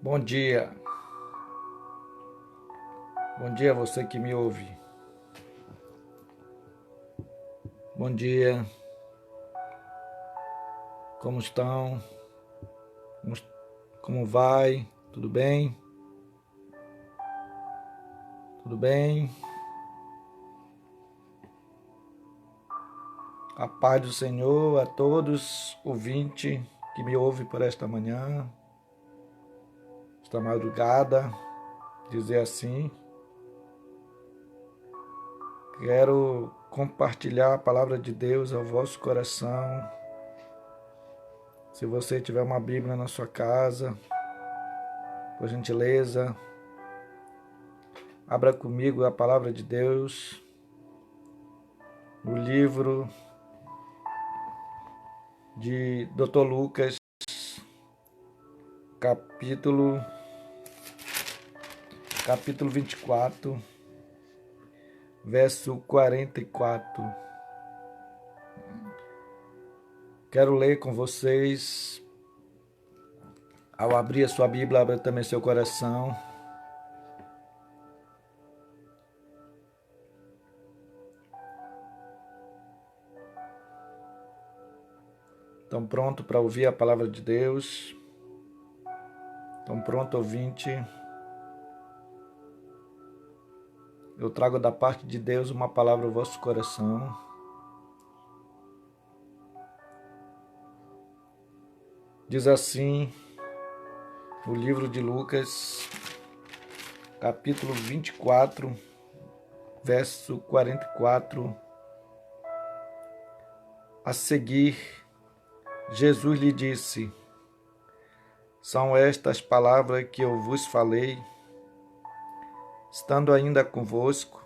Bom dia. Bom dia a você que me ouve. Bom dia. Como estão? Como vai? Tudo bem? Tudo bem? A paz do Senhor a todos ouvintes que me ouvem por esta manhã, esta madrugada, dizer assim. Quero compartilhar a palavra de Deus ao vosso coração. Se você tiver uma Bíblia na sua casa, por gentileza, abra comigo a palavra de Deus no livro de Dr. Lucas, capítulo 24, verso 44. Quero ler com vocês. Ao abrir a sua Bíblia, abra também seu coração. Estão prontos para ouvir a palavra de Deus? Estão prontos, ouvinte? Eu trago da parte de Deus uma palavra ao vosso coração. Diz assim, o livro de Lucas, capítulo 24, verso 44. A seguir, Jesus lhe disse: são estas palavras que eu vos falei, estando ainda convosco.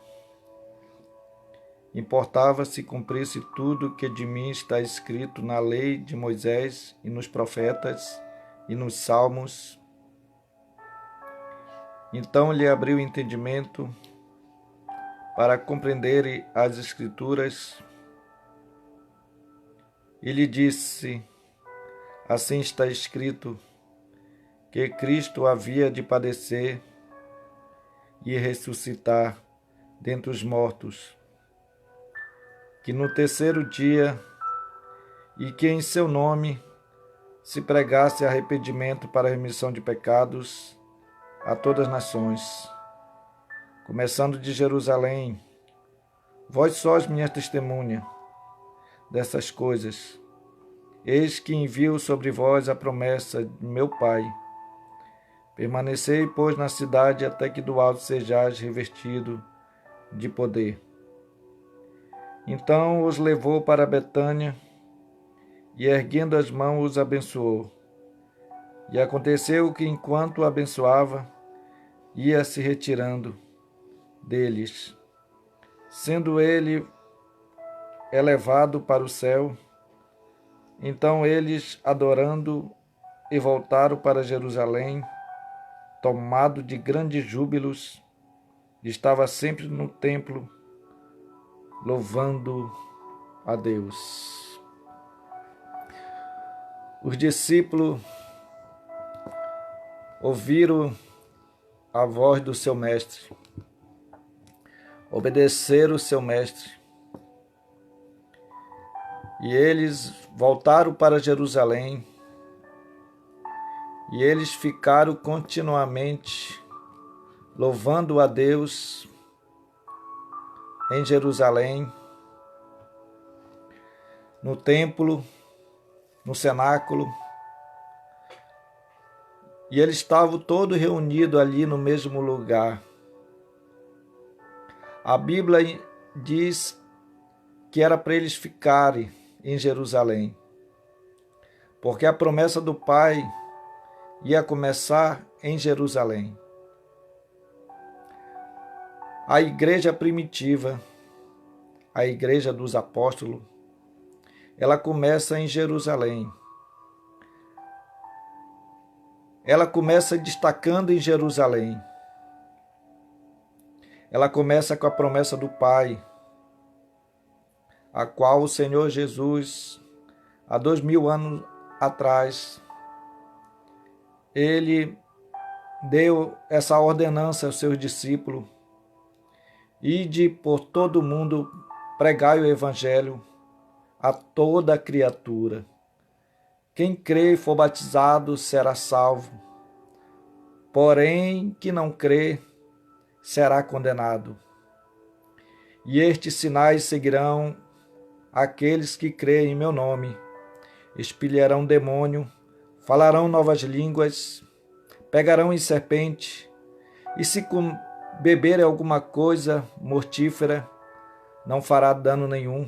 Importava se cumprisse tudo que de mim está escrito na lei de Moisés e nos profetas e nos salmos. Então lhe abriu o entendimento para compreender as Escrituras e lhe disse: assim está escrito, que Cristo havia de padecer e ressuscitar dentre os mortos, que no terceiro dia, e que em seu nome se pregasse arrependimento para a remissão de pecados a todas as nações, começando de Jerusalém. Vós sós minhas testemunhas dessas coisas. Eis que envio sobre vós a promessa de meu Pai. Permanecei, pois, na cidade até que do alto sejais revestido de poder. Então os levou para Betânia e, erguendo as mãos, os abençoou. E aconteceu que, enquanto o abençoava, ia se retirando deles. Sendo ele elevado para o céu, então eles, adorando, e voltaram para Jerusalém, tomado de grandes júbilos, estava sempre no templo, louvando a Deus. Os discípulos ouviram a voz do seu mestre, obedeceram o seu mestre, e eles voltaram para Jerusalém, e eles ficaram continuamente louvando a Deus em Jerusalém, no templo, no cenáculo, e eles estavam todos reunidos ali no mesmo lugar. A Bíblia diz que era para eles ficarem em Jerusalém, porque a promessa do Pai ia começar em Jerusalém. A igreja primitiva, a igreja dos apóstolos, ela começa em Jerusalém. Ela começa destacando em Jerusalém. Ela começa com a promessa do Pai, a qual o Senhor Jesus, há 2000 anos atrás, ele deu essa ordenança aos seus discípulos: ide por todo mundo, pregai o evangelho a toda criatura. Quem crê e for batizado será salvo, porém que não crê será condenado. E estes sinais seguirão aqueles que creem em meu nome: expelirão demônio, falarão novas línguas, pegarão em serpente, e se beberem alguma coisa mortífera, não fará dano nenhum.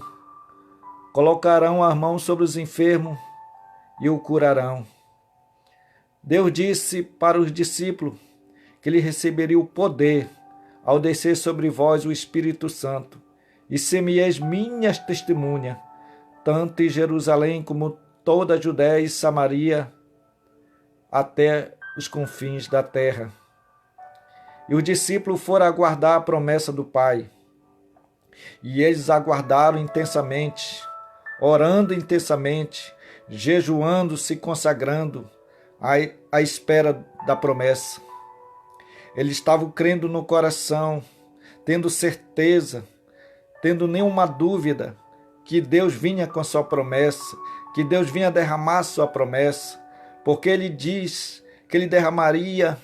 Colocarão as mãos sobre os enfermos e o curarão. Deus disse para os discípulos que ele receberia o poder ao descer sobre vós o Espírito Santo, e semeis minhas testemunhas, tanto em Jerusalém como toda a Judéia e Samaria, até os confins da terra. E os discípulos foram aguardar a promessa do Pai. E eles aguardaram intensamente, orando intensamente, jejuando, se consagrando à espera da promessa. Eles estavam crendo no coração, tendo certeza, tendo nenhuma dúvida que Deus vinha com a sua promessa, que Deus vinha derramar sua promessa, porque ele diz que ele derramaria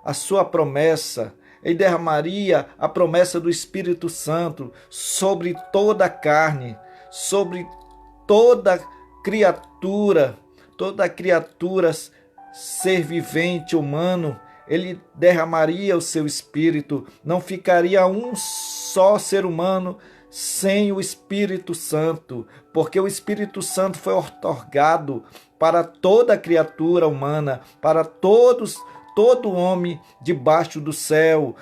a sua promessa, ele derramaria a promessa do Espírito Santo sobre toda a carne, sobre toda criatura, ser vivente, humano. Ele derramaria o seu Espírito, não ficaria um só ser humano sem o Espírito Santo, porque o Espírito Santo foi outorgado para toda criatura humana, para todo homem debaixo do céu.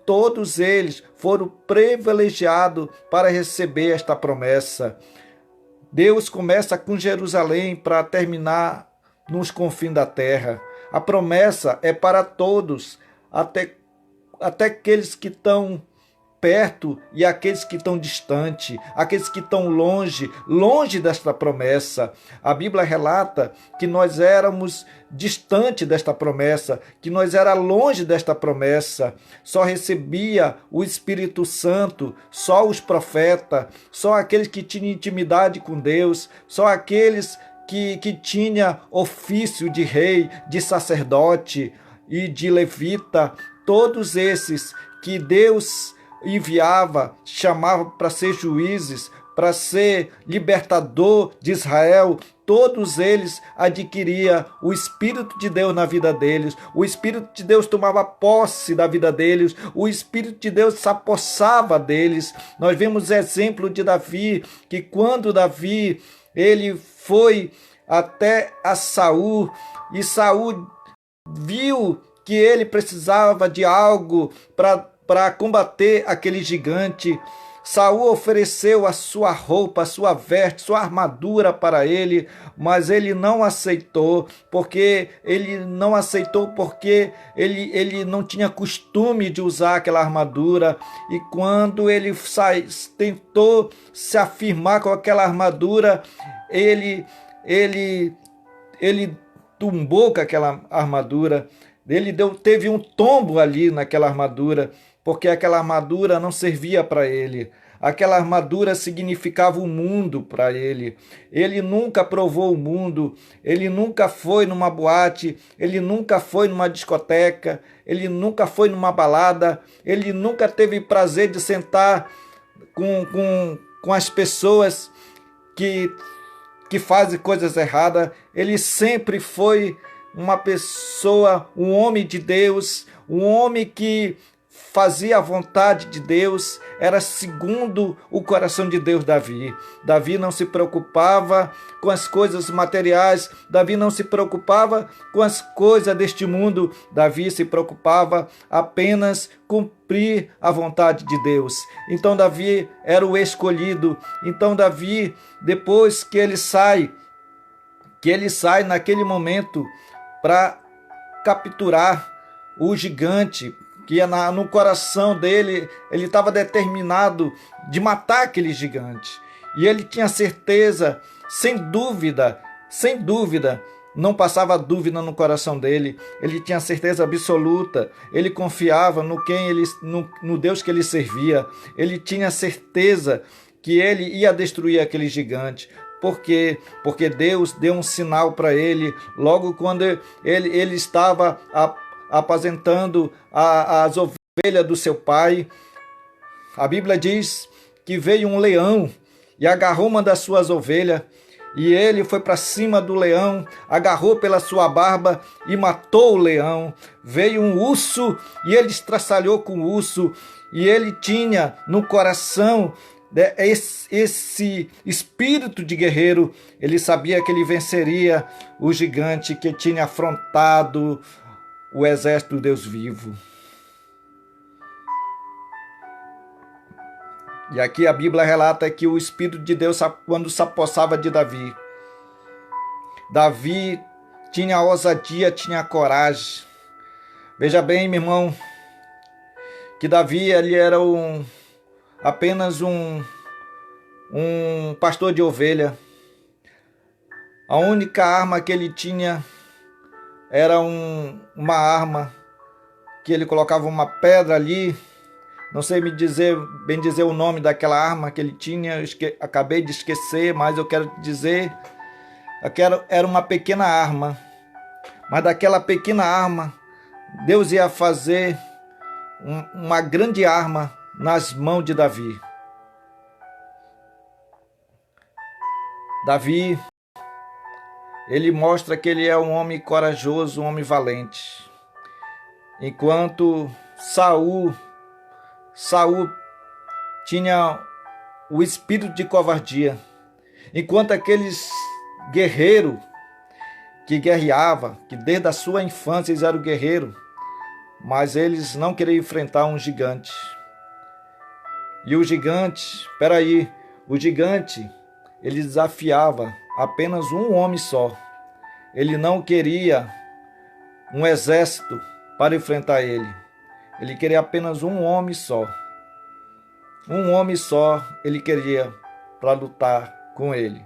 Todos eles foram privilegiados para receber esta promessa. Deus começa com Jerusalém para terminar nos confins da terra. A promessa é para todos, até aqueles que estão perto e aqueles que estão distante, aqueles que estão longe desta promessa. A Bíblia relata que nós éramos distante desta promessa, que nós era longe desta promessa. Só recebia o Espírito Santo, só os profetas, só aqueles que tinham intimidade com Deus, só aqueles que tinha ofício de rei, de sacerdote e de levita. Todos esses que Deus enviava, chamava para ser juízes, para ser libertador de Israel, todos eles adquiriam o Espírito de Deus na vida deles. O Espírito de Deus tomava posse da vida deles. O Espírito de Deus se apossava deles. Nós vemos exemplo de Davi, que quando Davi ele foi até a Saul, e Saul viu que ele precisava de algo para combater aquele gigante. Saul ofereceu a sua roupa, a sua veste, sua armadura para ele, mas ele não aceitou, porque ele não tinha costume de usar aquela armadura. E quando ele tentou se afirmar com aquela armadura, ele tumbou com aquela armadura. Teve um tombo ali naquela armadura, porque aquela armadura não servia para ele. Aquela armadura significava o mundo para ele. Ele nunca provou o mundo, ele nunca foi numa boate, ele nunca foi numa discoteca, ele nunca foi numa balada, ele nunca teve prazer de sentar com as pessoas que fazem coisas erradas. Ele sempre foi uma pessoa, um homem de Deus, um homem que fazia a vontade de Deus, era segundo o coração de Deus. Davi não se preocupava com as coisas materiais, Davi não se preocupava com as coisas deste mundo, Davi se preocupava apenas cumprir a vontade de Deus. Então Davi era o escolhido. Então Davi, depois que ele sai naquele momento para capturar o gigante, que no coração dele, ele estava determinado de matar aquele gigante. E ele tinha certeza, sem dúvida, não passava dúvida no coração dele, ele tinha certeza absoluta, ele confiava no Deus que ele servia, ele tinha certeza que ele ia destruir aquele gigante. Por quê? Porque Deus deu um sinal para ele, logo quando ele estava apacentando as ovelhas do seu pai. A Bíblia diz que veio um leão e agarrou uma das suas ovelhas, e ele foi para cima do leão, agarrou pela sua barba e matou o leão. Veio um urso e ele estraçalhou com o urso, e ele tinha no coração esse espírito de guerreiro. Ele sabia que ele venceria o gigante que tinha afrontado o exército do Deus vivo. E aqui a Bíblia relata que o Espírito de Deus, quando se apossava de Davi, Davi tinha ousadia, tinha coragem. Veja bem, meu irmão, que Davi ele era apenas um pastor de ovelha. A única arma que ele tinha era uma arma que ele colocava uma pedra ali. Não sei bem dizer o nome daquela arma que ele tinha, acabei de esquecer, mas eu quero te dizer, era uma pequena arma. Mas daquela pequena arma, Deus ia fazer uma grande arma nas mãos de Davi. Davi, ele mostra que ele é um homem corajoso, um homem valente. Enquanto Saul tinha o espírito de covardia. Enquanto aqueles guerreiros que guerreavam, que desde a sua infância eles eram guerreiros, mas eles não queriam enfrentar um gigante. E o gigante, ele desafiava apenas um homem só. Ele não queria um exército para enfrentar ele. Ele queria apenas um homem só. Um homem só ele queria para lutar com ele.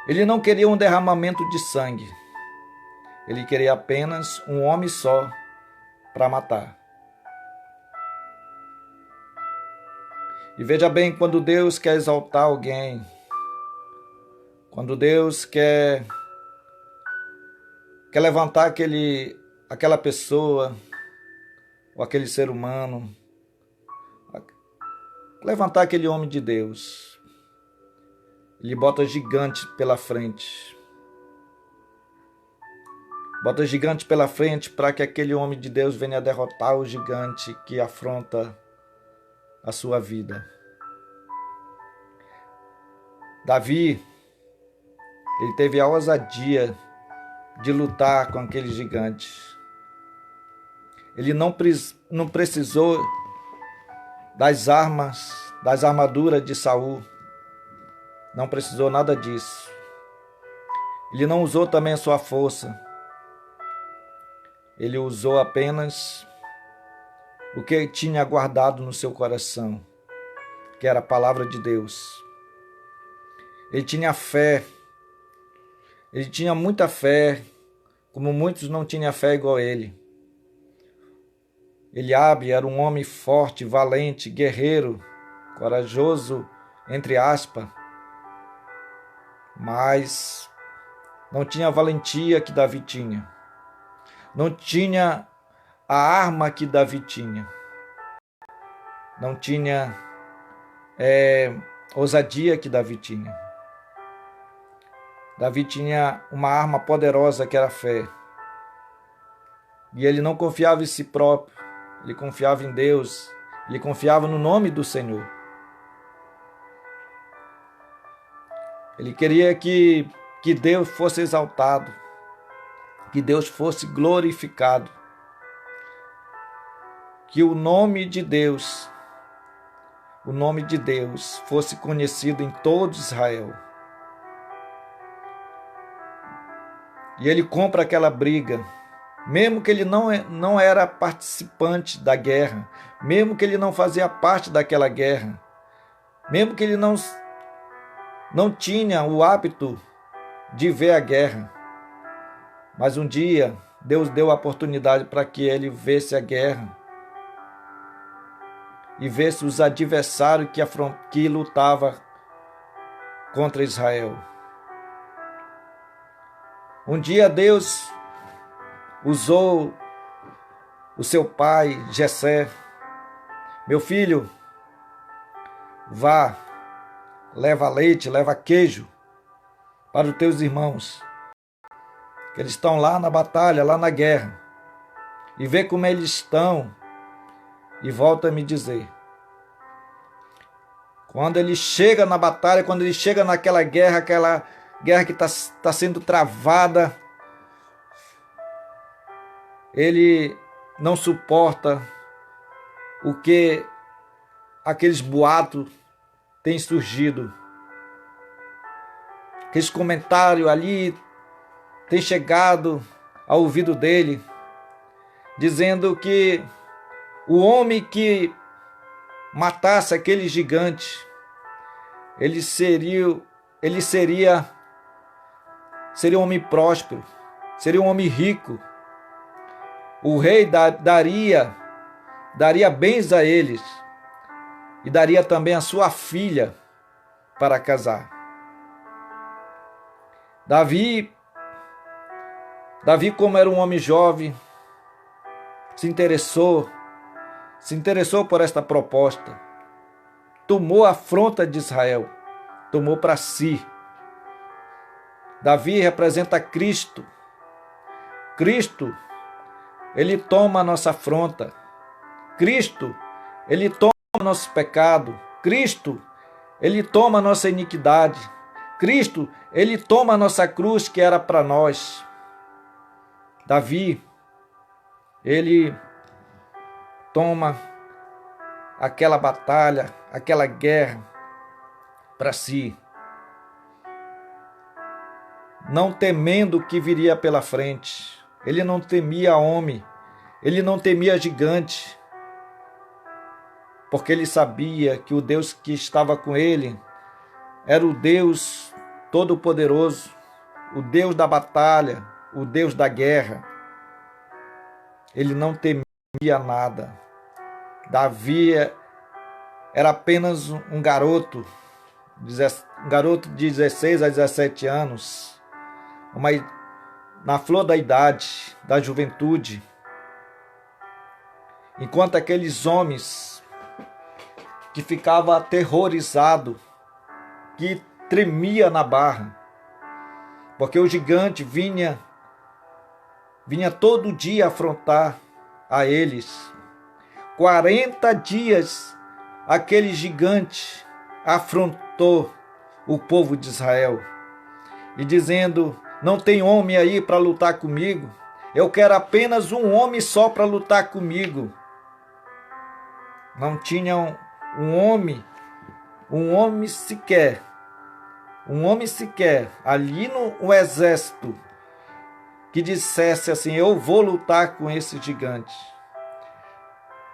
Ele não queria um derramamento de sangue. Ele queria apenas um homem só para matar. E veja bem, quando Deus quer exaltar alguém, quando Deus quer levantar aquela pessoa, ou aquele ser humano, levantar aquele homem de Deus, ele bota gigante pela frente. Bota gigante pela frente para que aquele homem de Deus venha derrotar o gigante que afronta a sua vida. Davi, ele teve a ousadia de lutar com aquele gigante. Ele não precisou das armaduras de Saul. Não precisou nada disso. Ele não usou também a sua força. Ele usou apenas o que tinha guardado no seu coração, que era a palavra de Deus. Ele tinha fé. Ele tinha muita fé, como muitos não tinham fé igual a ele. Eliabe era um homem forte, valente, guerreiro, corajoso, entre aspas, mas não tinha a valentia que Davi tinha. Não tinha a arma que Davi tinha. Não tinha ousadia que Davi tinha. Davi tinha uma arma poderosa que era a fé. E ele não confiava em si próprio. Ele confiava em Deus. Ele confiava no nome do Senhor. Ele queria que Deus fosse exaltado. Que Deus fosse glorificado. Que o nome de Deus fosse conhecido em todo Israel. E ele compra aquela briga, mesmo que ele não era participante da guerra, mesmo que ele não fazia parte daquela guerra, mesmo que ele não tinha o hábito de ver a guerra. Mas um dia, Deus deu a oportunidade para que ele visse a guerra e visse os adversários que lutavam contra Israel. Um dia Deus usou o seu pai, Jessé. Meu filho, vá, leva leite, leva queijo para os teus irmãos. Eles estão lá na batalha, lá na guerra. E vê como eles estão e volta a me dizer. Quando ele chega na batalha, quando ele chega naquela guerra, aquela guerra que está sendo travada, ele não suporta o que aqueles boatos têm surgido. Aqueles comentários ali têm chegado ao ouvido dele, dizendo que o homem que matasse aquele gigante, ele seria um homem próspero, seria um homem rico. O rei daria bens a eles e daria também a sua filha para casar. Davi, como era um homem jovem, se interessou por esta proposta, tomou a afronta de Israel, tomou para si. Davi representa Cristo. Cristo, ele toma a nossa afronta. Cristo, ele toma o nosso pecado. Cristo, ele toma a nossa iniquidade. Cristo, ele toma a nossa cruz que era para nós. Davi, ele toma aquela batalha, aquela guerra para si, não temendo o que viria pela frente. Ele não temia homem, ele não temia gigante, porque ele sabia que o Deus que estava com ele era o Deus Todo-Poderoso, o Deus da batalha, o Deus da guerra. Ele não temia nada. Davi era apenas um garoto de 16 a 17 anos, na flor da idade, da juventude, enquanto aqueles homens que ficavam aterrorizados, que tremia na barra, porque o gigante vinha todo dia afrontar a eles. 40 dias aquele gigante afrontou o povo de Israel e dizendo: não tem homem aí para lutar comigo, eu quero apenas um homem só para lutar comigo. Não tinham um homem sequer ali no exército que dissesse assim: eu vou lutar com esse gigante.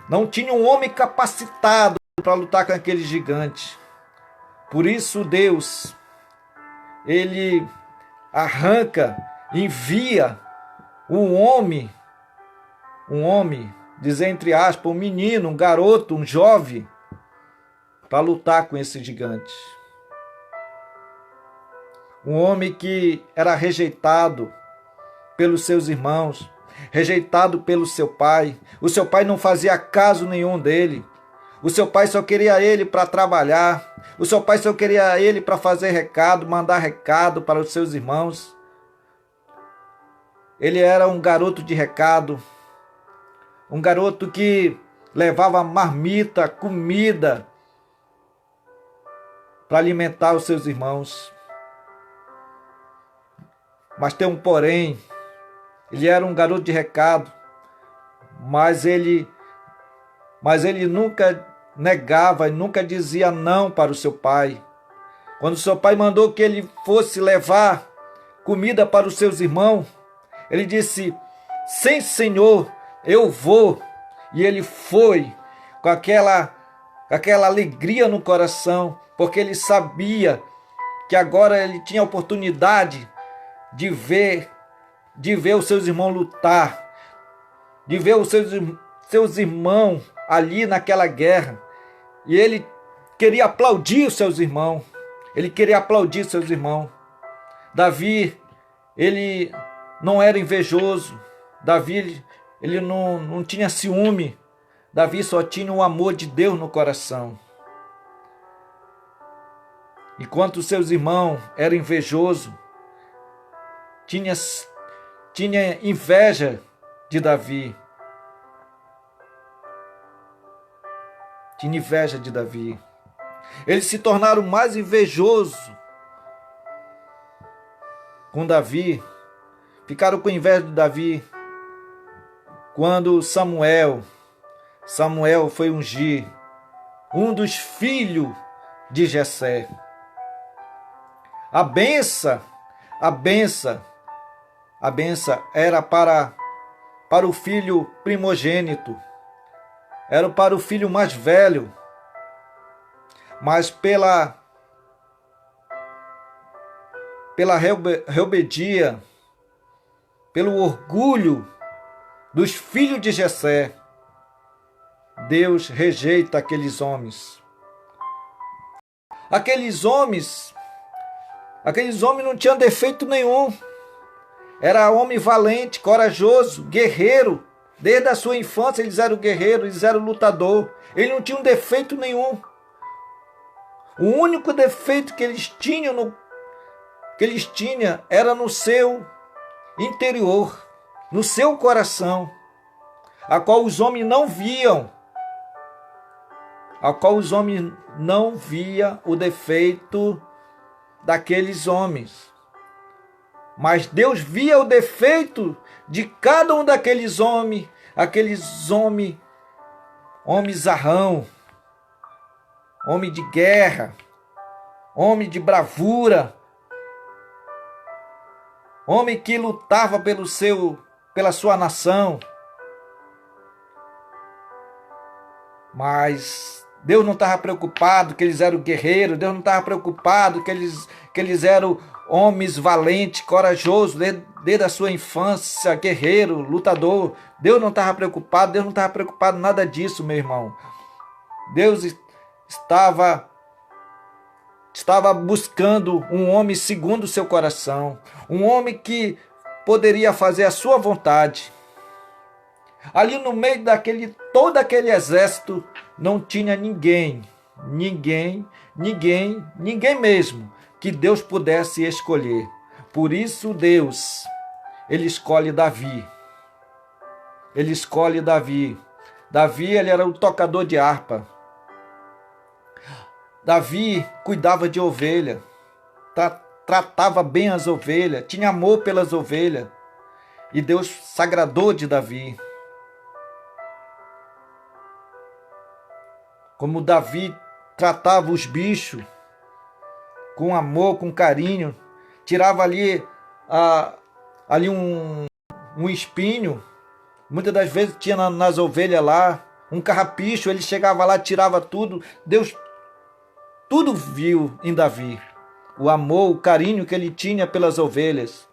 Não tinha um homem capacitado para lutar com aquele gigante. Por isso Deus, ele envia um homem, dizer entre aspas, um menino, um garoto, um jovem, para lutar com esse gigante. Um homem que era rejeitado pelos seus irmãos, rejeitado pelo seu pai. O seu pai não fazia caso nenhum dele. O seu pai só queria ele para trabalhar. O seu pai só queria ele para fazer recado, mandar recado para os seus irmãos. Ele era um garoto de recado, um garoto que levava marmita, comida para alimentar os seus irmãos. Mas tem um porém. Ele era um garoto de recado, mas ele nunca negava e nunca dizia não para o seu pai. Quando o seu pai mandou que ele fosse levar comida para os seus irmãos, ele disse: sim, Senhor, eu vou. E ele foi com aquela alegria no coração, porque ele sabia que agora ele tinha a oportunidade de ver os seus irmãos lutar, de ver os seus irmãos ali naquela guerra. E ele queria aplaudir os seus irmãos. Ele queria aplaudir seus irmãos. Davi, ele não era invejoso. Davi, ele não tinha ciúme. Davi só tinha o amor de Deus no coração. Enquanto os seus irmãos eram invejosos, tinha inveja de Davi. Tinha inveja de Davi. Eles se tornaram mais invejosos com Davi. Ficaram com inveja de Davi quando Samuel foi ungir um dos filhos de Jessé. A benção era para o filho primogênito, era para o filho mais velho, mas pela rebeldia, pelo orgulho dos filhos de Jessé, Deus rejeita aqueles homens. Aqueles homens não tinham defeito nenhum. Era homem valente, corajoso, guerreiro. Desde a sua infância eles eram guerreiros, eles eram lutador. Eles não tinham defeito nenhum. O único defeito que eles tinham era no seu interior, no seu coração, a qual os homens não viam. O defeito daqueles homens. Mas Deus via o defeito de cada um daqueles homens, homens zarrão, homem de guerra, homem de bravura, homem que lutava pela sua nação. Mas Deus não estava preocupado que eles eram guerreiros, Deus não estava preocupado que eles eram homens valentes, corajosos, desde a sua infância, guerreiro, lutador. Deus não estava preocupado nada disso, meu irmão. Deus estava buscando um homem segundo o seu coração, um homem que poderia fazer a sua vontade. Ali no meio todo aquele exército, não tinha ninguém mesmo, que Deus pudesse escolher. Por isso Deus, ele escolhe Davi. Davi, ele era o tocador de harpa. Davi cuidava de ovelha, tratava bem as ovelhas, tinha amor pelas ovelhas. E Deus se agradou de Davi. Como Davi tratava os bichos com amor, com carinho, tirava ali um espinho. Muitas das vezes tinha nas ovelhas lá um carrapicho, ele chegava lá, tirava tudo. Deus tudo viu em Davi, o amor, o carinho que ele tinha pelas ovelhas.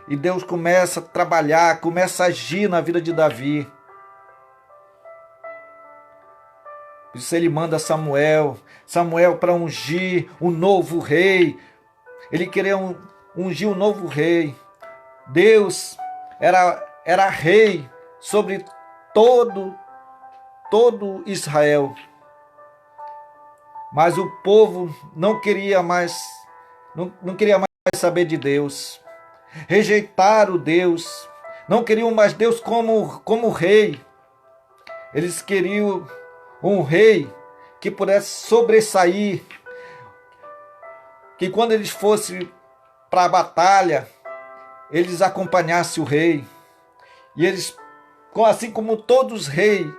E Deus começa a trabalhar, começa a agir na vida de Davi. Por isso ele manda Samuel para ungir o novo rei. Ele queria ungir o novo rei. Deus era rei sobre todo Israel. Mas o povo não queria mais saber de Deus. Rejeitaram Deus. Não queriam mais Deus como rei. Eles queriam um rei que pudesse sobressair, que quando eles fossem para a batalha, eles acompanhassem o rei. E eles, assim como todos os reis,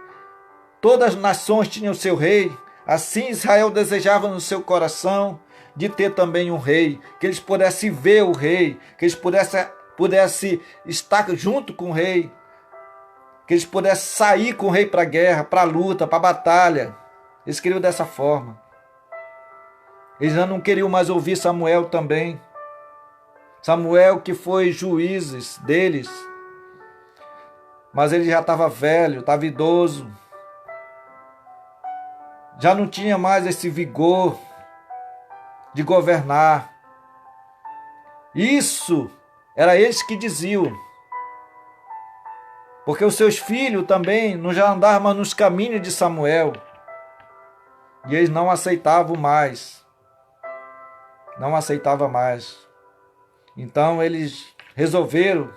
todas as nações tinham seu rei, assim Israel desejava no seu coração de ter também um rei, que eles pudessem ver o rei, que eles pudessem estar junto com o rei, que eles pudessem sair com o rei para a guerra, para a luta, para a batalha. Eles queriam dessa forma. Eles já não queriam mais ouvir Samuel também. Samuel que foi juízes deles, mas ele já estava velho, estava idoso, já não tinha mais esse vigor de governar. Isso era eles que diziam, porque os seus filhos também não já andavam nos caminhos de Samuel, e eles não aceitavam mais, não aceitavam mais. Então eles resolveram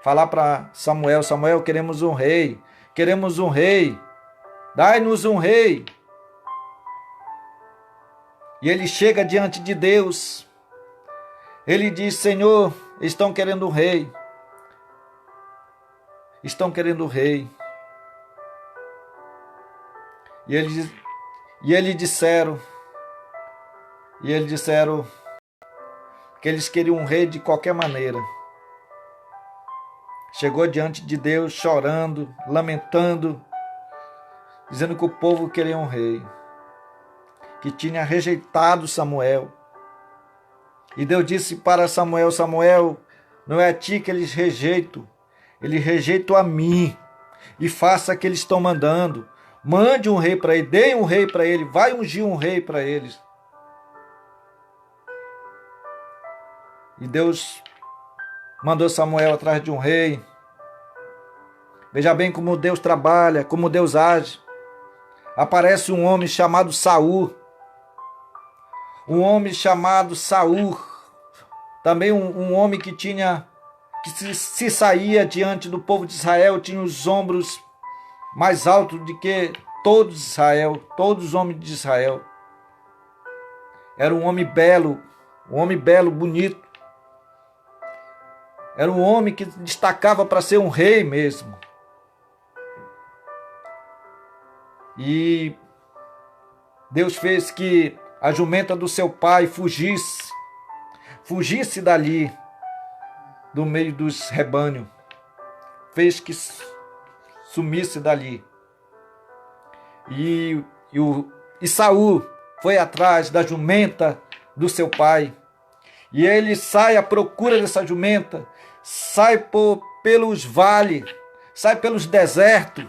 falar para Samuel: Samuel, queremos um rei, dai-nos um rei. E ele chega diante de Deus, ele diz: Senhor, estão querendo um rei, estão querendo um rei. E eles disseram que eles queriam um rei de qualquer maneira. Chegou diante de Deus chorando, lamentando, dizendo que o povo queria um rei, que tinha rejeitado Samuel. E Deus disse para Samuel: Samuel, não é a ti que eles rejeitam a mim, e faça o que eles estão mandando. Mande um rei para ele, dê um rei para ele, vai ungir um rei para eles. E Deus mandou Samuel atrás de um rei. Veja bem como Deus trabalha, como Deus age. Aparece um homem chamado Saul. Um homem chamado Saul. Também um homem que se saía diante do povo de Israel, tinha os ombros mais altos do que todos Israel, todos os homens de Israel. Era um homem belo, bonito. Era um homem que destacava para ser um rei mesmo. E Deus fez que a jumenta do seu pai fugisse dali, do meio dos rebanhos. Fez que sumisse dali. E Saul foi atrás da jumenta do seu pai. E ele sai à procura dessa jumenta, sai pelos vales, sai pelos desertos,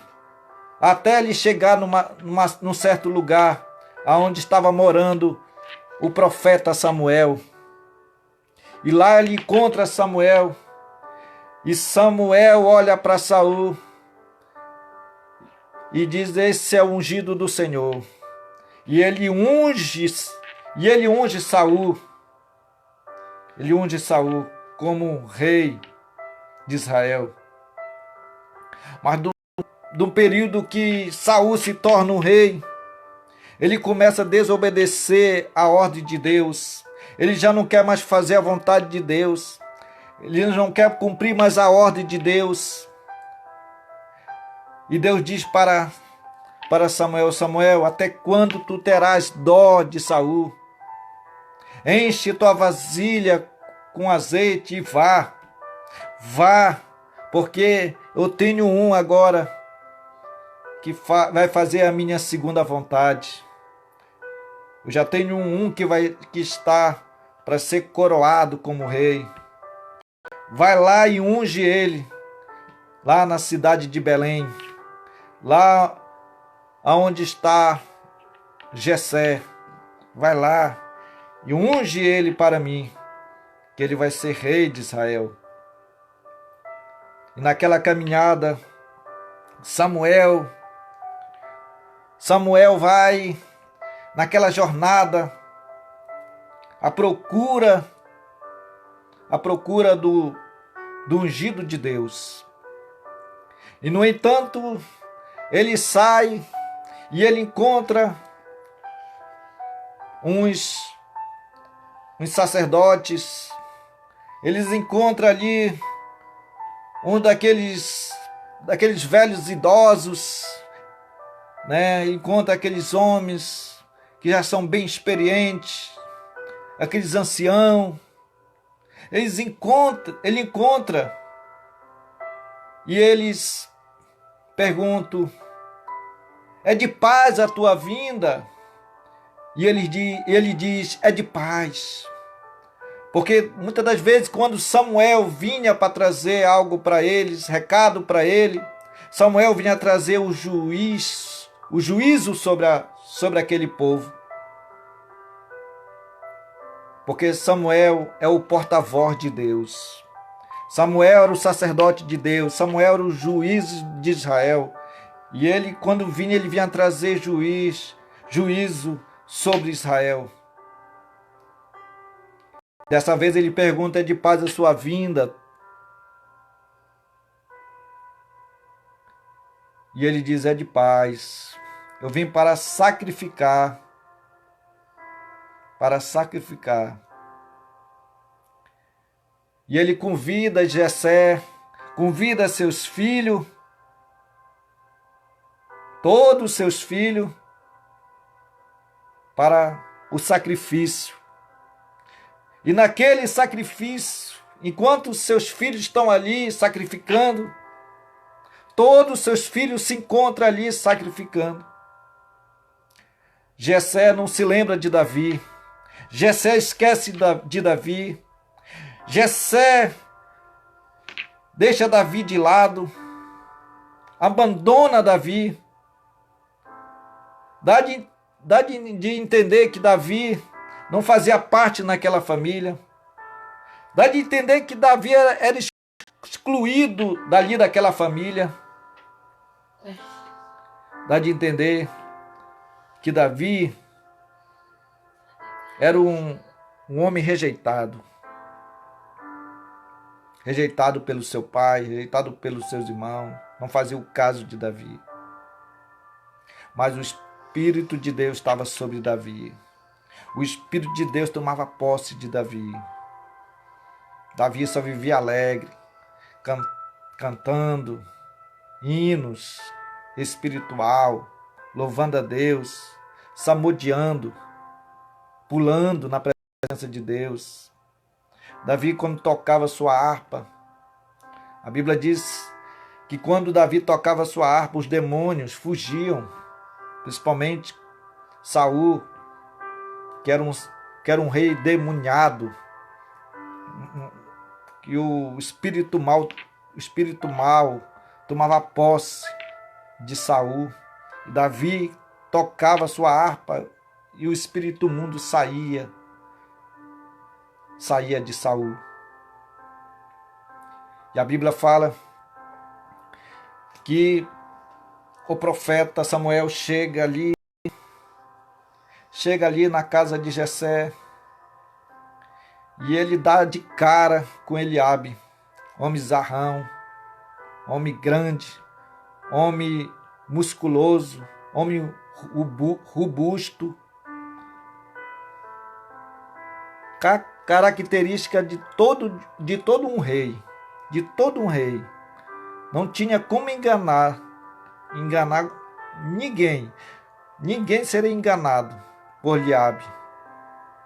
até ele chegar num certo lugar, onde estava morando o profeta Samuel. E lá ele encontra Samuel, e Samuel olha para Saul e diz: esse é o ungido do Senhor. E ele unge Saul. Ele unge Saul como rei de Israel. Mas do período que Saul se torna um rei, ele começa a desobedecer a ordem de Deus. Ele já não quer mais fazer a vontade de Deus. Ele não quer cumprir mais a ordem de Deus. E Deus diz para Samuel: Samuel, até quando tu terás dó de Saul? Enche tua vasilha com azeite e vá, porque eu tenho um agora que vai fazer a minha segunda vontade. Eu já tenho um que está para ser coroado como rei. Vai lá e unge ele, lá na cidade de Belém, lá aonde está Jessé. Vai lá e unge ele para mim, que ele vai ser rei de Israel. E naquela caminhada, Samuel vai naquela jornada à procura do ungido de Deus. E no entanto, ele sai e ele encontra uns sacerdotes. Eles encontram ali um daqueles velhos idosos, né? Encontra aqueles homens que já são bem experientes, aqueles anciãos. Ele encontra e eles perguntam: é de paz a tua vinda? E ele diz: é de paz, Porque muitas das vezes, quando Samuel vinha para trazer algo para eles, recado para ele, Samuel vinha trazer o juízo sobre aquele povo. Porque Samuel é o porta-voz de Deus. Samuel era o sacerdote de Deus. Samuel era o juiz de Israel. E ele, quando vinha, ele vinha trazer juízo sobre Israel. Dessa vez ele pergunta: é de paz a sua vinda? E ele diz: é de paz. Eu vim para sacrificar. Para sacrificar. E ele convida Jessé, convida seus filhos, todos os seus filhos, para o sacrifício. E naquele sacrifício, enquanto os seus filhos estão ali sacrificando, todos os seus filhos se encontram ali sacrificando. Jessé não se lembra de Davi. Jessé esquece de Davi. Jessé deixa Davi de lado, abandona Davi. Dá de entender que Davi não fazia parte naquela família. Dá de entender que Davi era excluído dali daquela família. Dá de entender que Davi era um homem rejeitado. Rejeitado pelo seu pai, rejeitado pelos seus irmãos. Não fazia o caso de Davi. Mas o Espírito de Deus estava sobre Davi. O Espírito de Deus tomava posse de Davi. Davi só vivia alegre, cantando hinos espiritual, louvando a Deus, salmodiando, pulando na presença de Deus. Davi, quando tocava sua harpa, a Bíblia diz que quando Davi tocava sua harpa, os demônios fugiam, principalmente Saul, que era um rei demoniado, que o espírito mal tomava posse de Saul. Davi tocava sua harpa e o espírito imundo saía de Saul. E a Bíblia fala que o profeta Samuel chega ali na casa de Jessé e ele dá de cara com Eliabe, homem zarrão, homem grande, homem musculoso, homem robusto, característica de todo um rei, Não tinha como enganar ninguém. Ninguém seria enganado por Eliabe.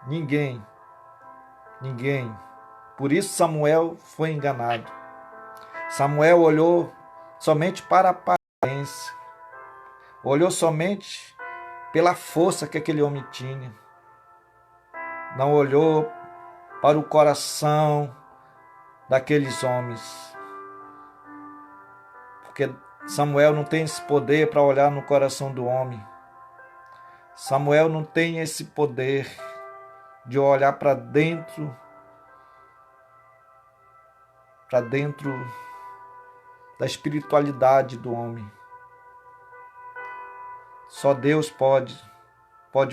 Ninguém. Por isso Samuel foi enganado. Samuel olhou somente para a aparência. Olhou somente pela força que aquele homem tinha. Não olhou para o coração daqueles homens. Porque Samuel não tem esse poder para olhar no coração do homem. Samuel não tem esse poder de olhar para dentro da espiritualidade do homem. Só Deus pode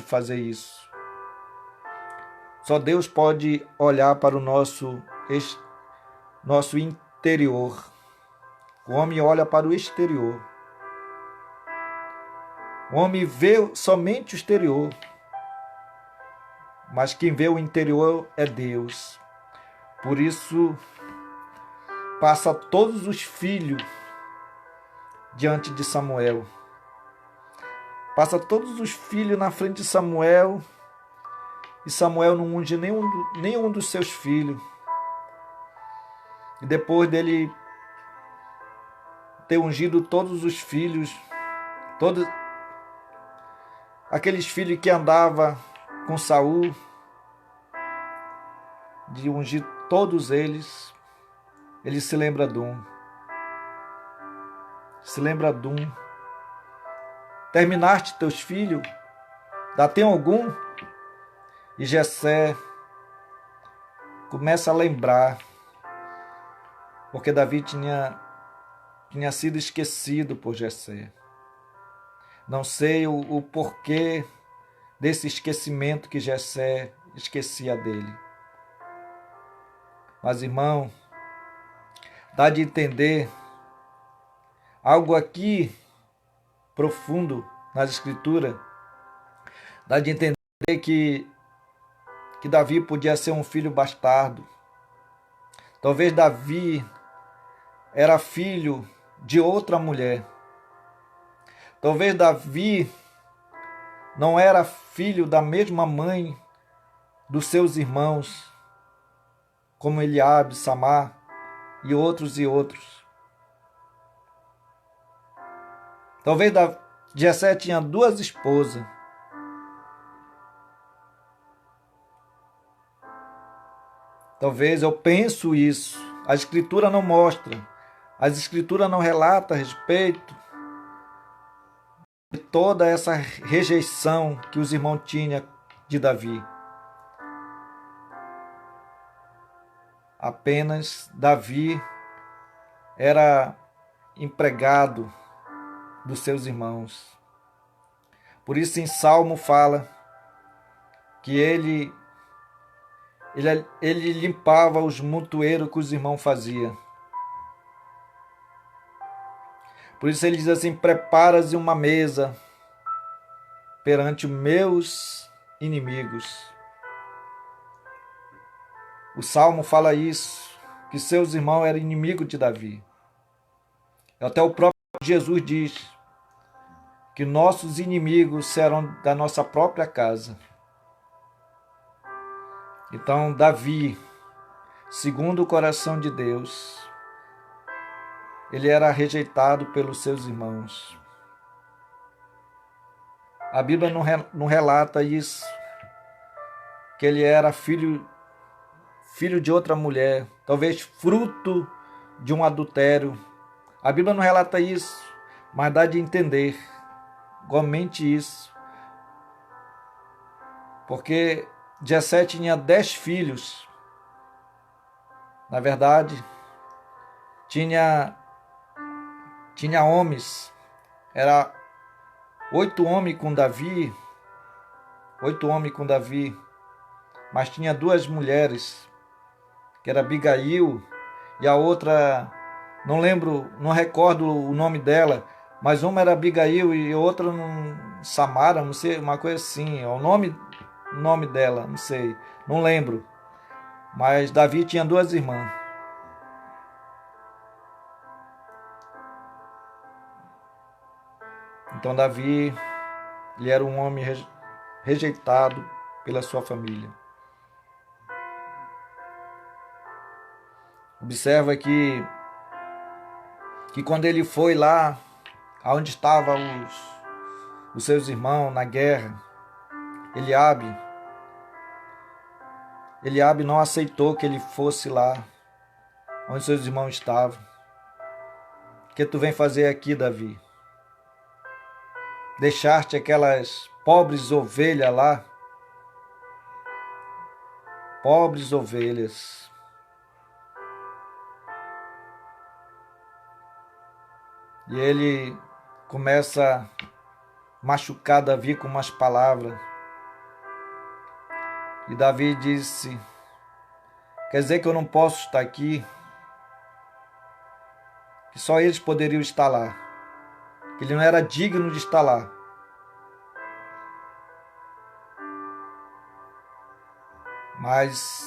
fazer isso. Só Deus pode olhar para o nosso interior. O homem olha para o exterior. O homem vê somente o exterior. Mas quem vê o interior é Deus. Por isso, passa todos os filhos diante de Samuel. Passa todos os filhos na frente de Samuel. E Samuel não unge nenhum dos seus filhos. E depois dele ter ungido todos os filhos, todos aqueles filhos que andavam com Saul, de ungir todos eles, ele se lembra de um. Se lembra de um. Terminaste teus filhos? Ainda tem algum? E Jessé começa a lembrar, porque Davi tinha sido esquecido por Jessé. Não sei o porquê desse esquecimento que Jessé esquecia dele. Mas, irmão, dá de entender algo aqui profundo nas Escrituras. Dá de entender que Davi podia ser um filho bastardo. Talvez Davi era filho de outra mulher. Talvez Davi não era filho da mesma mãe dos seus irmãos, como Eliabe, Samar e outros. Talvez Jessé tinha duas esposas. Talvez eu penso isso. A Escritura não mostra. A Escritura não relata a respeito de toda essa rejeição que os irmãos tinham de Davi. Apenas Davi era empregado dos seus irmãos. Por isso em Salmo fala que ele limpava os montoeiros que os irmãos faziam. Por isso ele diz assim: preparas uma mesa perante os meus inimigos. O Salmo fala isso, que seus irmãos eram inimigos de Davi. Até o próprio Jesus diz que nossos inimigos serão da nossa própria casa. Então, Davi, segundo o coração de Deus, ele era rejeitado pelos seus irmãos. A Bíblia não relata isso, que ele era filho de outra mulher, talvez fruto de um adultério. A Bíblia não relata isso, mas dá de entender igualmente isso. Porque Jessé tinha 10 filhos. Na verdade, tinha homens. Era 8 homens com Davi. 8 homens com Davi. Mas tinha 2 mulheres, que era Abigail e a outra, não lembro, não recordo o nome dela, mas uma era Abigail e outra Samara, não sei, uma coisa assim, o nome dela, não sei, não lembro. Mas Davi tinha 2 irmãs. Então Davi, ele era um homem rejeitado pela sua família. Observa que quando ele foi lá, onde estavam os seus irmãos na guerra, Eliabe não aceitou que ele fosse lá, onde seus irmãos estavam. O que tu vem fazer aqui, Davi? Deixaste aquelas pobres ovelhas lá? Pobres ovelhas. E ele começa a machucar Davi com umas palavras. E Davi disse: quer dizer que eu não posso estar aqui? Que só eles poderiam estar lá. Que ele não era digno de estar lá. Mas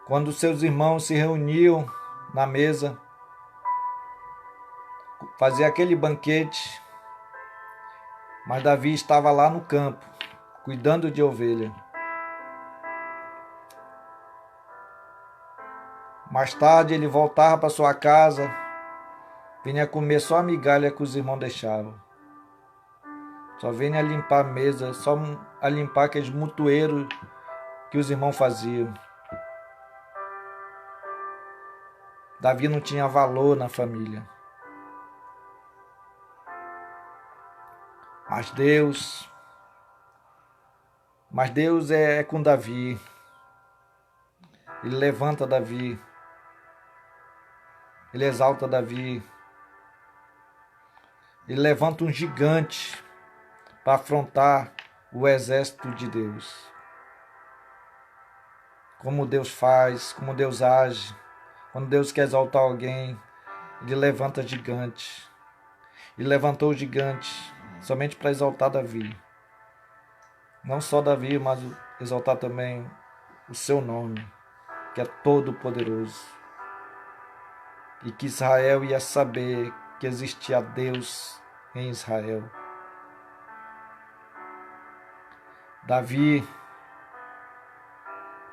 quando seus irmãos se reuniam na mesa, fazia aquele banquete, mas Davi estava lá no campo, cuidando de ovelha. Mais tarde ele voltava para sua casa, vinha comer só a migalha que os irmãos deixavam. Só vinha limpar a mesa, só a limpar aqueles montoeiros que os irmãos faziam. Davi não tinha valor na família. Mas Deus é com Davi. Ele levanta Davi. Ele exalta Davi. Ele levanta um gigante para afrontar o exército de Deus. Como Deus faz, como Deus age. Quando Deus quer exaltar alguém, Ele levanta gigante. Ele levantou o gigante somente para exaltar Davi. Não só Davi, mas exaltar também o seu nome, que é todo poderoso. E que Israel ia saber que existia Deus em Israel. Davi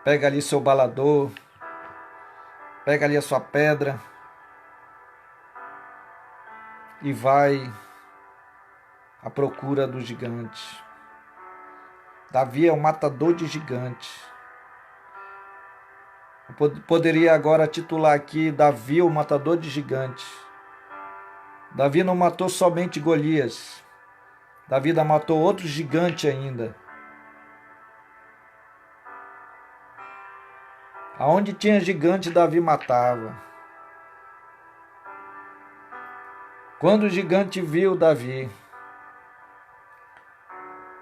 pega ali seu balador, pega ali a sua pedra e vai à procura do gigante. Davi é um matador de gigantes. Eu poderia agora titular aqui Davi, o matador de gigantes. Davi não matou somente Golias. Davi matou outro gigante ainda. Aonde tinha gigante, Davi matava. Quando o gigante viu Davi,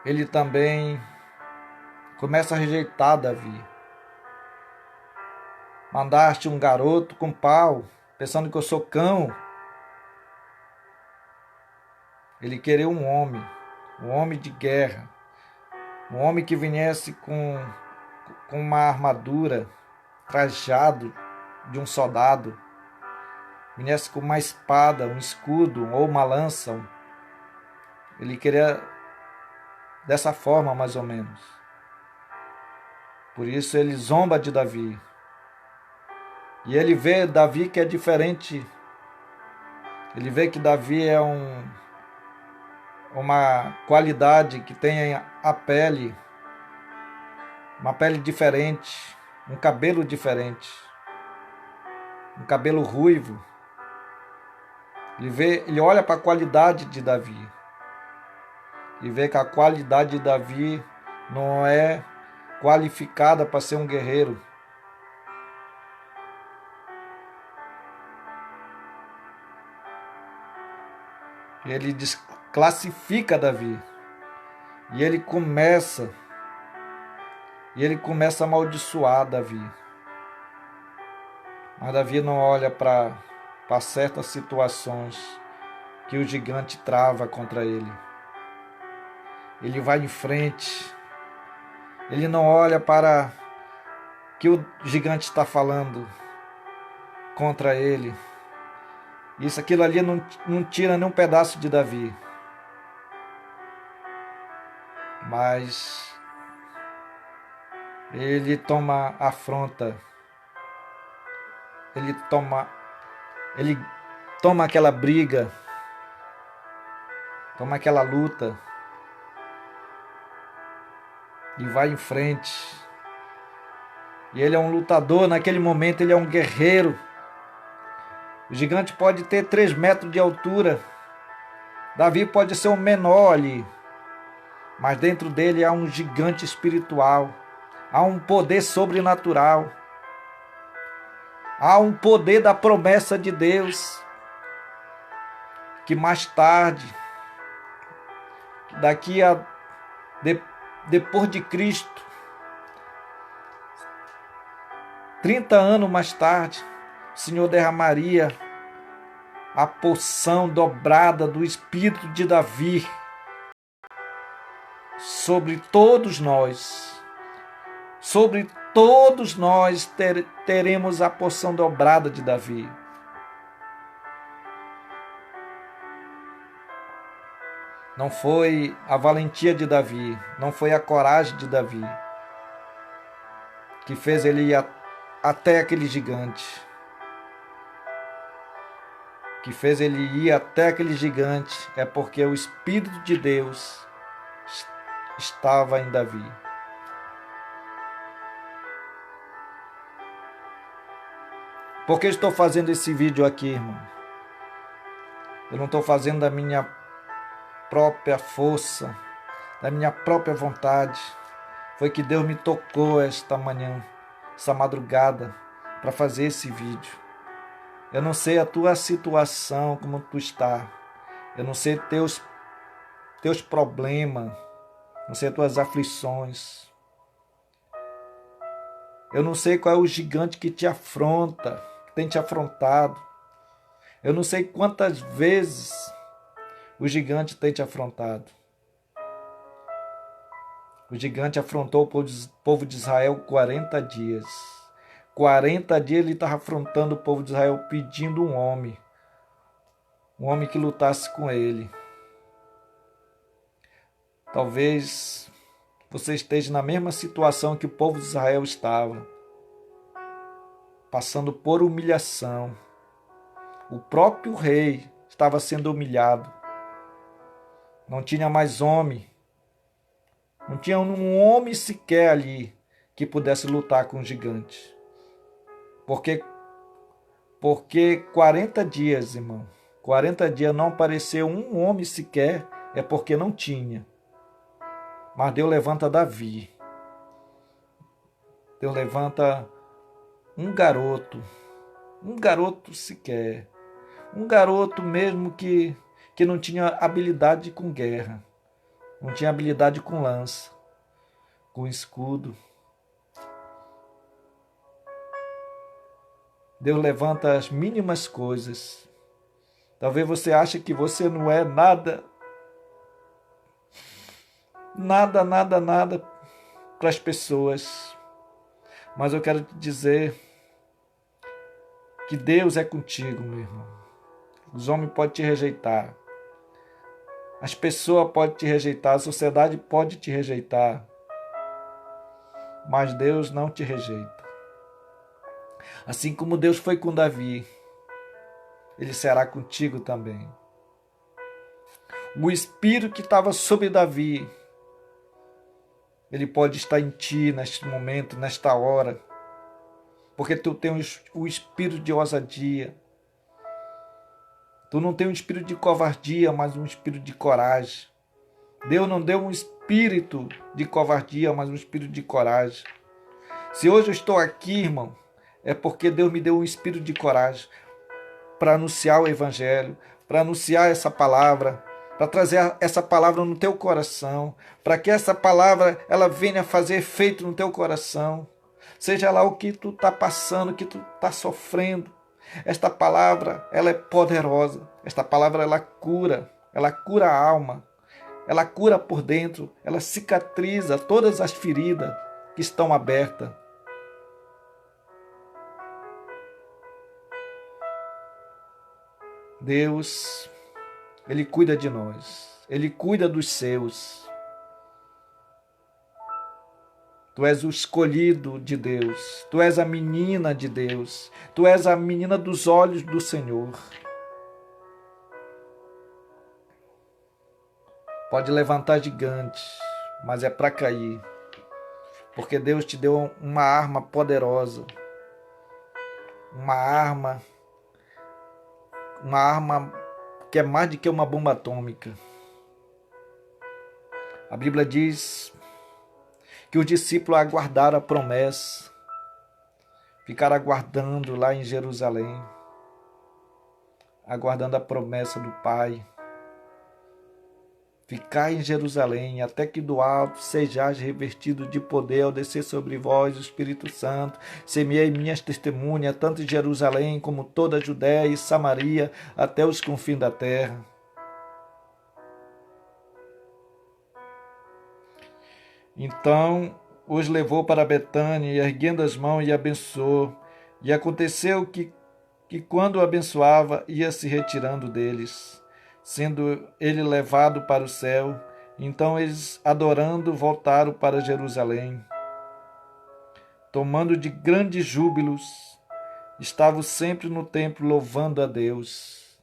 ele também começa a rejeitar Davi. Mandaste um garoto com pau, pensando que eu sou cão. Ele queria um homem de guerra, um homem que viesse com uma armadura, trajado de um soldado, viesse com uma espada, um escudo ou uma lança. Ele queria dessa forma, mais ou menos. Por isso ele zomba de Davi. E ele vê Davi que é diferente. Ele vê que Davi é uma qualidade que tem a pele, uma pele diferente, um cabelo diferente, um cabelo ruivo. Ele olha para a qualidade de Davi e vê que a qualidade de Davi não é qualificada para ser um guerreiro. Ele desclassifica Davi e ele começa a amaldiçoar Davi. Mas Davi não olha para certas situações que o gigante trava contra ele. Ele vai em frente. Ele não olha para o que o gigante está falando contra ele. Aquilo ali não tira nem um pedaço de Davi. Mas ele toma afronta. Ele toma aquela briga, toma aquela luta e vai em frente. E ele é um lutador, naquele momento ele é um guerreiro. O gigante pode ter 3 metros de altura. Davi pode ser o menor ali. Mas dentro dele há um gigante espiritual. Há um poder sobrenatural. Há um poder da promessa de Deus. Que mais tarde, depois de Cristo, 30 anos mais tarde, o Senhor derramaria a porção dobrada do Espírito de Davi sobre todos nós. Sobre todos nós teremos a porção dobrada de Davi. Não foi a valentia de Davi, não foi a coragem de Davi que fez ele ir até aquele gigante. Que fez ele ir até aquele gigante é porque o Espírito de Deus estava em Davi. Por que estou fazendo esse vídeo aqui, irmão? Eu não estou fazendo da minha própria força, da minha própria vontade. Foi que Deus me tocou esta manhã, essa madrugada, para fazer esse vídeo. Eu não sei a tua situação, como tu está. Eu não sei teus problemas, não sei as tuas aflições. Eu não sei qual é o gigante que te afronta, que tem te afrontado. Eu não sei quantas vezes o gigante tem te afrontado. O gigante afrontou o povo de Israel 40 dias. 40 dias ele estava afrontando o povo de Israel, pedindo um homem que lutasse com ele. Talvez você esteja na mesma situação que o povo de Israel estava, passando por humilhação. O próprio rei estava sendo humilhado. Não tinha mais homem. Não tinha um homem sequer ali que pudesse lutar com o gigante. Porque 40 dias, irmão, 40 dias não apareceu um homem sequer, é porque não tinha. Mas Deus levanta Davi. Deus levanta um garoto sequer. Um garoto mesmo que não tinha habilidade com guerra. Não tinha habilidade com lança, com escudo. Deus levanta as mínimas coisas. Talvez você ache que você não é nada para as pessoas. Mas eu quero te dizer que Deus é contigo, meu irmão. Os homens podem te rejeitar. As pessoas podem te rejeitar. A sociedade pode te rejeitar. Mas Deus não te rejeita. Assim como Deus foi com Davi, Ele será contigo também. O Espírito que estava sobre Davi, ele pode estar em ti neste momento, nesta hora, porque tu tens o espírito de ousadia. Tu não tem um espírito de covardia, mas um espírito de coragem. Deus não deu um espírito de covardia, mas um espírito de coragem. Se hoje eu estou aqui, irmão, é porque Deus me deu um espírito de coragem para anunciar o Evangelho, para anunciar essa palavra, para trazer essa palavra no teu coração, para que essa palavra ela venha fazer efeito no teu coração. Seja lá o que tu está passando, o que tu está sofrendo. Esta palavra ela é poderosa. Esta palavra ela cura a alma, ela cura por dentro, ela cicatriza todas as feridas que estão abertas. Deus, Ele cuida de nós. Ele cuida dos seus. Tu és o escolhido de Deus. Tu és a menina de Deus. Tu és a menina dos olhos do Senhor. Pode levantar gigante, mas é para cair. Porque Deus te deu uma arma poderosa. Uma arma que é mais do que uma bomba atômica. A Bíblia diz que os discípulos aguardaram a promessa, ficaram aguardando lá em Jerusalém, aguardando a promessa do Pai. Ficai em Jerusalém, até que do alto sejais revestido de poder ao descer sobre vós o Espírito Santo. Semeei minhas testemunhas, tanto em Jerusalém como toda a Judéia e Samaria, até os confins da terra. Então os levou para Betânia, e erguendo as mãos, e abençoou. E aconteceu que quando o abençoava, ia se retirando deles, sendo ele levado para o céu. Então eles, adorando, voltaram para Jerusalém. Tomando de grandes júbilos, estavam sempre no templo louvando a Deus.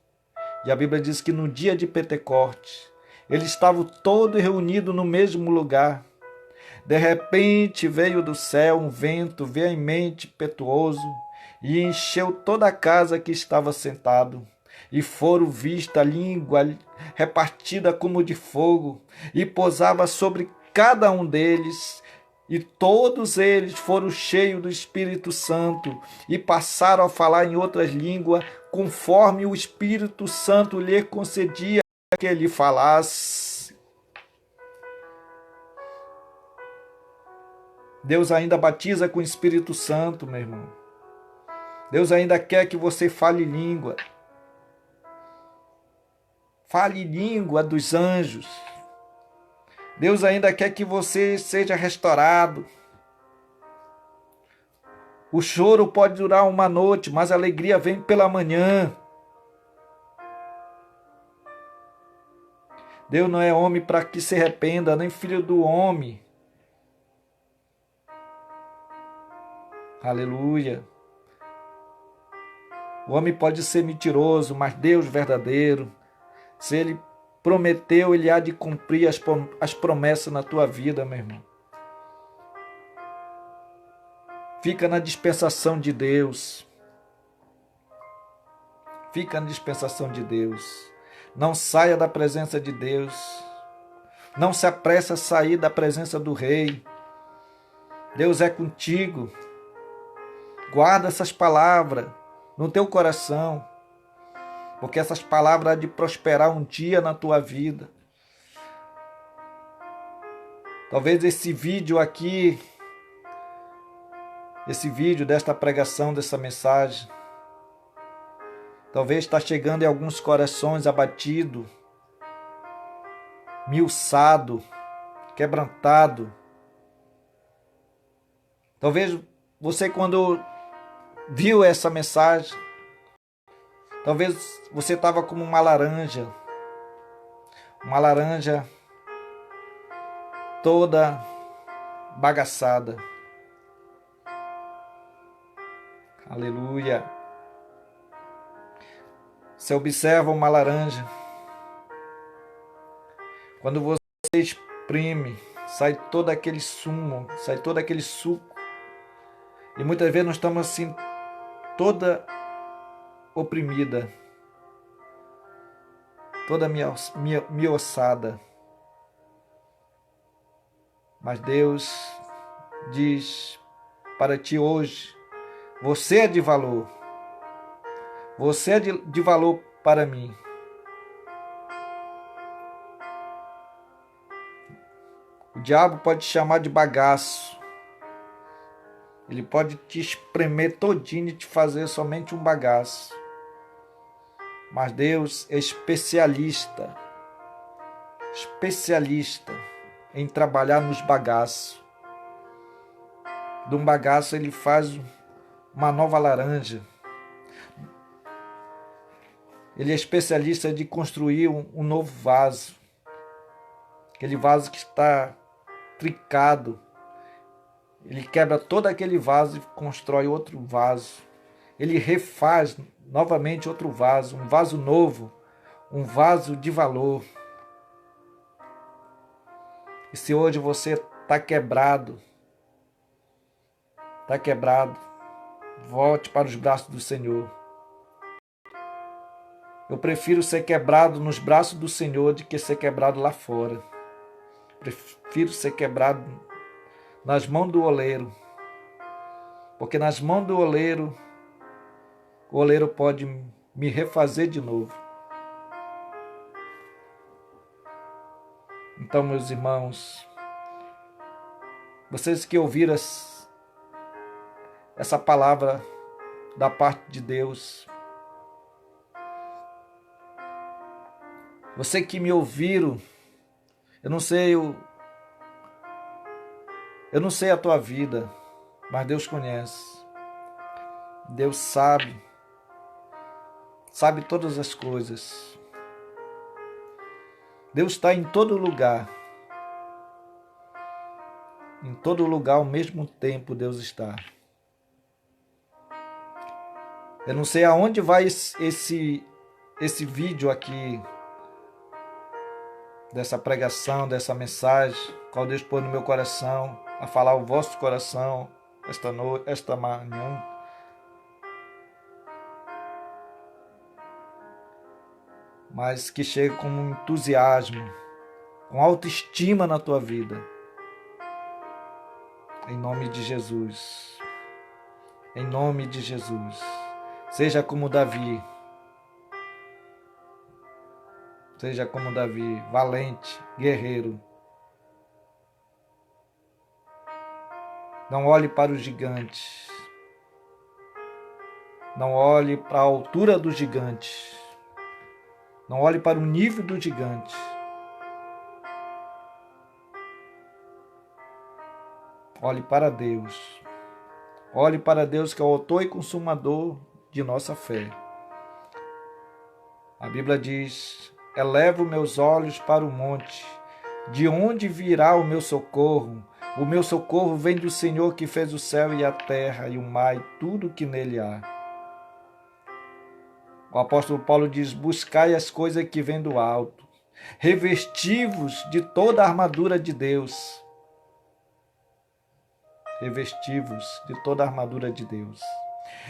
E a Bíblia diz que no dia de Pentecoste, eles estavam todos reunidos no mesmo lugar. De repente veio do céu um vento veemente, impetuoso, e encheu toda a casa que estava sentado. E foram vista a língua repartida como de fogo, e pousava sobre cada um deles, e todos eles foram cheios do Espírito Santo, e passaram a falar em outras línguas, conforme o Espírito Santo lhe concedia que ele falasse. Deus ainda batiza com o Espírito Santo, meu irmão. Deus ainda quer que você fale língua. Fale língua dos anjos. Deus ainda quer que você seja restaurado. O choro pode durar uma noite, mas a alegria vem pela manhã. Deus não é homem para que se arrependa, nem filho do homem. Aleluia. O homem pode ser mentiroso, mas Deus verdadeiro. Se Ele prometeu, Ele há de cumprir as promessas na tua vida, meu irmão. Fica na dispensação de Deus. Fica na dispensação de Deus. Não saia da presença de Deus. Não se apresse a sair da presença do Rei. Deus é contigo. Guarda essas palavras no teu coração, porque essas palavras hão de prosperar um dia na tua vida. Talvez esse vídeo aqui, esse vídeo desta pregação, dessa mensagem, talvez está chegando em alguns corações abatido, miuçado, quebrantado. Talvez você, quando viu essa mensagem, talvez você estava como uma laranja toda bagaçada. Aleluia. Você observa uma laranja. Quando você espreme, sai todo aquele sumo, sai todo aquele suco. E muitas vezes nós estamos assim, toda oprimida, toda mioçada. Mas Deus diz para ti hoje, você é de valor. Você é de valor para mim. O diabo pode te chamar de bagaço. Ele pode te espremer todinho e te fazer somente um bagaço. Mas Deus é especialista em trabalhar nos bagaços. De um bagaço ele faz uma nova laranja. Ele é especialista de construir um novo vaso. Aquele vaso que está trincado. Ele quebra todo aquele vaso e constrói outro vaso. Ele refaz novamente outro vaso, um vaso novo, um vaso de valor. E se hoje você está quebrado, volte para os braços do Senhor. Eu prefiro ser quebrado nos braços do Senhor do que ser quebrado lá fora. Prefiro ser quebrado nas mãos do oleiro. Porque nas mãos do oleiro, o oleiro pode me refazer de novo. Então, meus irmãos, vocês que ouviram essa palavra da parte de Deus, você que me ouviram, eu não sei a tua vida, mas Deus conhece. Deus sabe todas as coisas. Deus está em todo lugar. Em todo lugar ao mesmo tempo Deus está. Eu não sei aonde vai esse vídeo aqui, dessa pregação, dessa mensagem, qual Deus pôs no meu coração, a falar o vosso coração esta manhã. mas que chegue com um entusiasmo, com autoestima na tua vida. Em nome de Jesus. Em nome de Jesus. Seja como Davi. Seja como Davi, valente, guerreiro. Não olhe para os gigantes. Não olhe para a altura do gigante. Não olhe para o nível do gigante. Olhe para Deus. Olhe para Deus, que é o autor e consumador de nossa fé. A Bíblia diz: elevo meus olhos para o monte. De onde virá o meu socorro? O meu socorro vem do Senhor, que fez o céu e a terra e o mar e tudo o que nele há. O apóstolo Paulo diz: buscai as coisas que vêm do alto. Revesti-vos de toda a armadura de Deus. Revesti-vos de toda a armadura de Deus.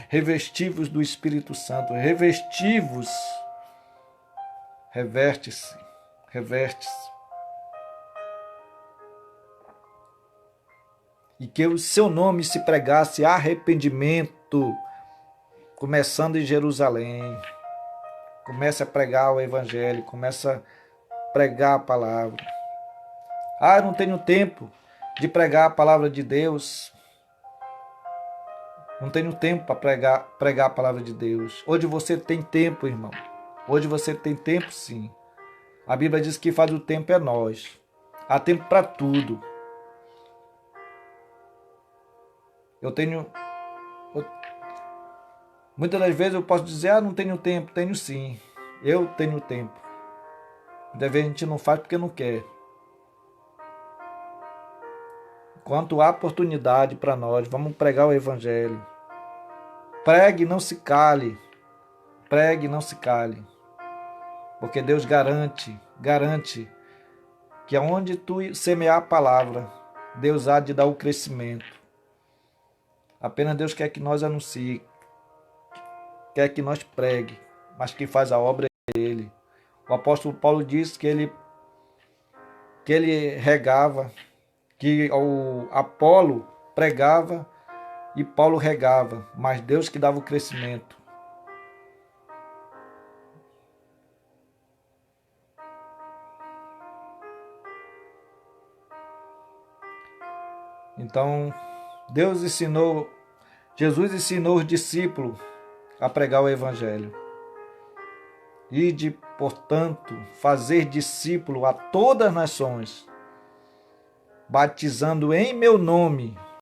Revesti-vos do Espírito Santo. Revesti-vos. Reverte-se. Reverte-se. E que o seu nome se pregasse arrependimento, começando em Jerusalém. Comece a pregar o Evangelho, comece a pregar a palavra. Ah, eu não tenho tempo de pregar a palavra de Deus. Não tenho tempo para pregar a palavra de Deus. Hoje você tem tempo, irmão. Hoje você tem tempo, sim. A Bíblia diz que faz o tempo é nós. Há tempo para tudo. Muitas das vezes eu posso dizer: ah, não tenho tempo. Tenho sim. Eu tenho tempo. Muitas vezes a gente não faz porque não quer. Enquanto há oportunidade para nós, vamos pregar o Evangelho. Pregue, não se cale. Pregue, não se cale. Porque Deus garante que aonde tu semear a palavra, Deus há de dar o crescimento. Apenas Deus quer que nós anuncie, quer que nós pregue, mas quem faz a obra é Ele. O apóstolo Paulo diz que ele regava, que o Apolo pregava e Paulo regava, mas Deus que dava o crescimento. Então, Jesus ensinou os discípulos a pregar o Evangelho. Ide, portanto, fazer discípulo a todas as nações, batizando em meu nome